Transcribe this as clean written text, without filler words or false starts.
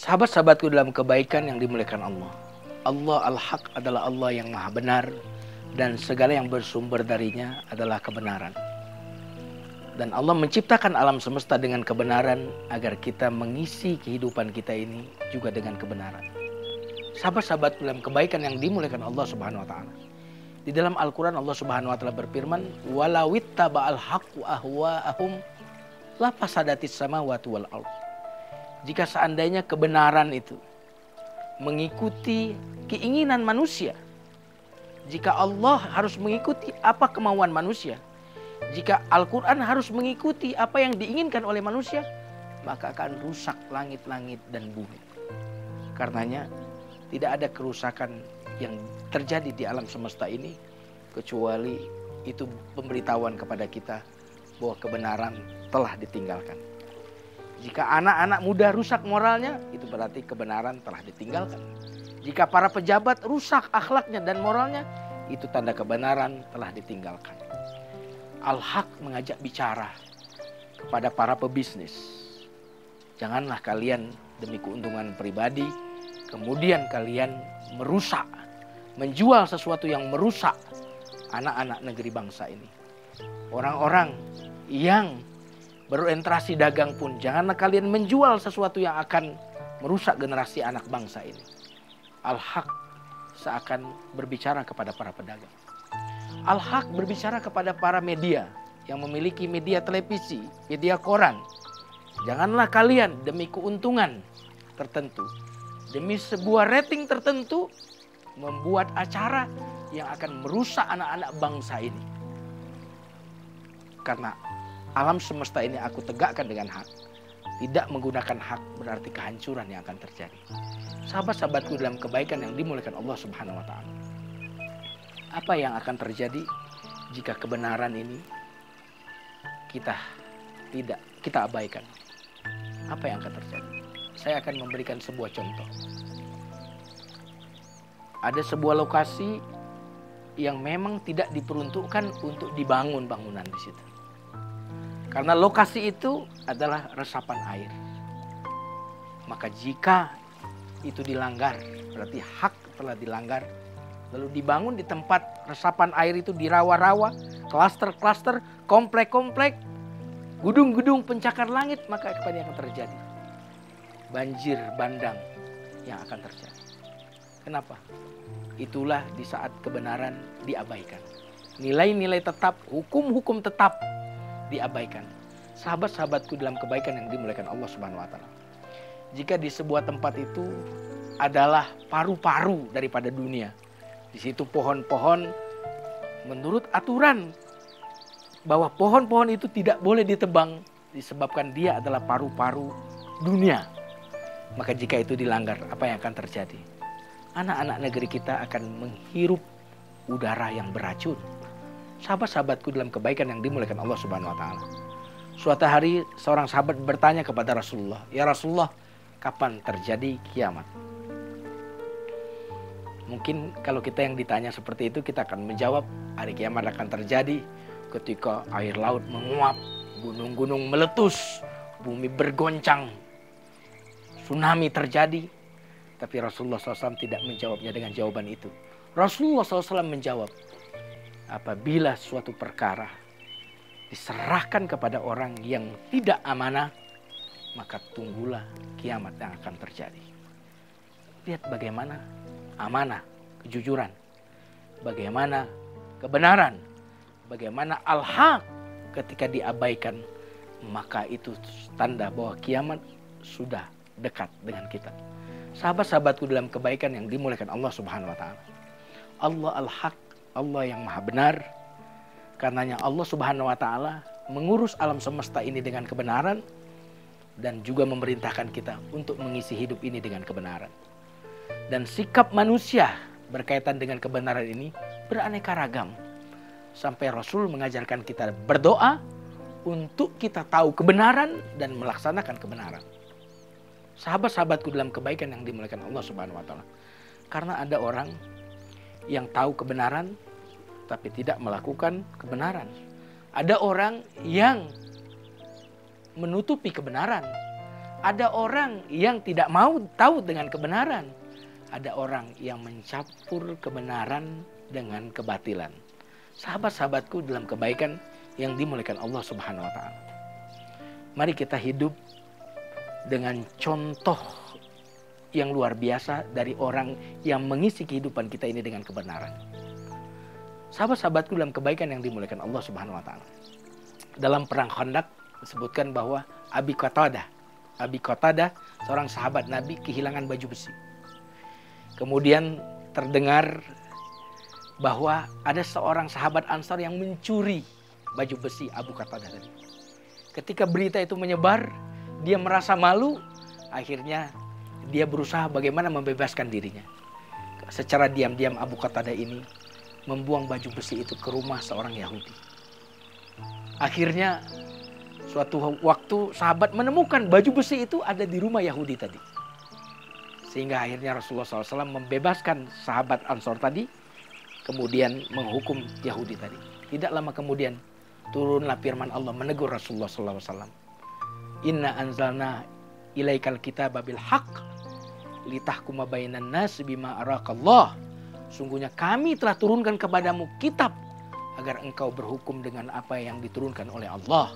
Sahabat-sahabatku dalam kebaikan yang dimuliakan Allah. Allah Al-Haq adalah Allah yang maha benar dan segala yang bersumber darinya adalah kebenaran. Dan Allah menciptakan alam semesta dengan kebenaran agar kita mengisi kehidupan kita ini juga dengan kebenaran. Sahabat-sahabat dalam kebaikan yang dimuliakan Allah Subhanahu wa taala. Di dalam Al-Qur'an Allah Subhanahu wa taala berfirman, "Walawittaba'al haqqu ahwa'ahum la fasadatis samawati wal ardh." Jika seandainya kebenaran itu mengikuti keinginan manusia, jika Allah harus mengikuti apa kemauan manusia, jika Al-Quran harus mengikuti apa yang diinginkan oleh manusia, maka akan rusak langit-langit dan bumi. Karenanya tidak ada kerusakan yang terjadi di alam semesta ini kecuali itu pemberitahuan kepada kita bahwa kebenaran telah ditinggalkan. Jika anak-anak muda rusak moralnya, itu berarti kebenaran telah ditinggalkan. Jika para pejabat rusak akhlaknya dan moralnya, itu tanda kebenaran telah ditinggalkan. Al-Haq mengajak bicara kepada para pebisnis. Janganlah kalian demi keuntungan pribadi, kemudian kalian merusak, menjual sesuatu yang merusak anak-anak negeri bangsa ini. Orang-orang yang berorientasi dagang pun, janganlah kalian menjual sesuatu yang akan merusak generasi anak bangsa ini. Al-Haq seakan berbicara kepada para pedagang. Al-Haq berbicara kepada para media yang memiliki media televisi, media koran. Janganlah kalian demi keuntungan tertentu, demi sebuah rating tertentu, membuat acara yang akan merusak anak-anak bangsa ini. Karena alam semesta ini aku tegakkan dengan hak. Tidak menggunakan hak berarti kehancuran yang akan terjadi. Sahabat-sahabatku dalam kebaikan yang dimuliakan Allah Subhanahu wa taala. Apa yang akan terjadi jika kebenaran ini kita abaikan? Apa yang akan terjadi? Saya akan memberikan sebuah contoh. Ada sebuah lokasi yang memang tidak diperuntukkan untuk dibangun bangunan di situ. Karena lokasi itu adalah resapan air. Maka jika itu dilanggar, berarti hak telah dilanggar. Lalu dibangun di tempat resapan air itu di rawa-rawa, klaster-klaster, komplek-komplek, gedung-gedung pencakar langit, maka apa yang akan terjadi? Banjir bandang yang akan terjadi. Kenapa? Itulah di saat kebenaran diabaikan. Nilai-nilai tetap, hukum-hukum tetap diabaikan. Sahabat-sahabatku dalam kebaikan yang dimuliakan Allah Subhanahu wa taala. Jika di sebuah tempat itu adalah paru-paru daripada dunia. Di situ pohon-pohon menurut aturan bahwa pohon-pohon itu tidak boleh ditebang disebabkan dia adalah paru-paru dunia. Maka jika itu dilanggar, apa yang akan terjadi? Anak-anak negeri kita akan menghirup udara yang beracun. Sahabat-sahabatku dalam kebaikan yang dimuliakan Allah Subhanahu wa taala. Suatu hari seorang sahabat bertanya kepada Rasulullah, "Ya Rasulullah, kapan terjadi kiamat?" Mungkin kalau kita yang ditanya seperti itu, kita akan menjawab hari kiamat akan terjadi ketika air laut menguap, gunung-gunung meletus, bumi bergoncang, tsunami terjadi. Tapi Rasulullah SAW tidak menjawabnya dengan jawaban itu. Rasulullah SAW menjawab, apabila suatu perkara diserahkan kepada orang yang tidak amanah, maka tunggulah kiamat yang akan terjadi. Lihat bagaimana amanah, kejujuran, bagaimana kebenaran, bagaimana al-haq ketika diabaikan, maka itu tanda bahwa kiamat sudah dekat dengan kita. Sahabat-sahabatku dalam kebaikan yang dimuliakan Allah Subhanahu wa taala. Allah al-haq, Allah yang maha benar. Karenanya Allah Subhanahu wa taala mengurus alam semesta ini dengan kebenaran dan juga memerintahkan kita untuk mengisi hidup ini dengan kebenaran. Dan sikap manusia berkaitan dengan kebenaran ini beraneka ragam. Sampai Rasul mengajarkan kita berdoa untuk kita tahu kebenaran dan melaksanakan kebenaran. Sahabat-sahabatku dalam kebaikan yang dimuliakan Allah Subhanahu wa taala. Karena ada orang yang tahu kebenaran tapi tidak melakukan kebenaran. Ada orang yang menutupi kebenaran. Ada orang yang tidak mau tahu dengan kebenaran. Ada orang yang mencampur kebenaran dengan kebatilan. Sahabat-sahabatku dalam kebaikan yang dimuliakan Allah Subhanahu wa taala. Mari kita hidup dengan contoh yang luar biasa dari orang yang mengisi kehidupan kita ini dengan kebenaran. Sahabat-sahabatku dalam kebaikan yang dimuliakan Allah Subhanahu wa taala. Dalam perang Khandaq disebutkan bahwa Abi Qatadah, seorang sahabat Nabi, kehilangan baju besi. Kemudian terdengar bahwa ada seorang sahabat Ansar yang mencuri baju besi Abu Qatadah tadi. Ketika berita itu menyebar, dia merasa malu, akhirnya dia berusaha bagaimana membebaskan dirinya. Secara diam-diam Abu Qatadah ini membuang baju besi itu ke rumah seorang Yahudi. Akhirnya suatu waktu sahabat menemukan baju besi itu ada di rumah Yahudi tadi. Sehingga akhirnya Rasulullah SAW membebaskan sahabat Ansor tadi, kemudian menghukum Yahudi tadi. Tidak lama kemudian turunlah firman Allah menegur Rasulullah SAW. Inna anzalna ilaikal kitaba bil haqq litahkuma bainan nas bima araqallah. Sungguhnya kami telah turunkan kepadamu kitab agar engkau berhukum dengan apa yang diturunkan oleh Allah.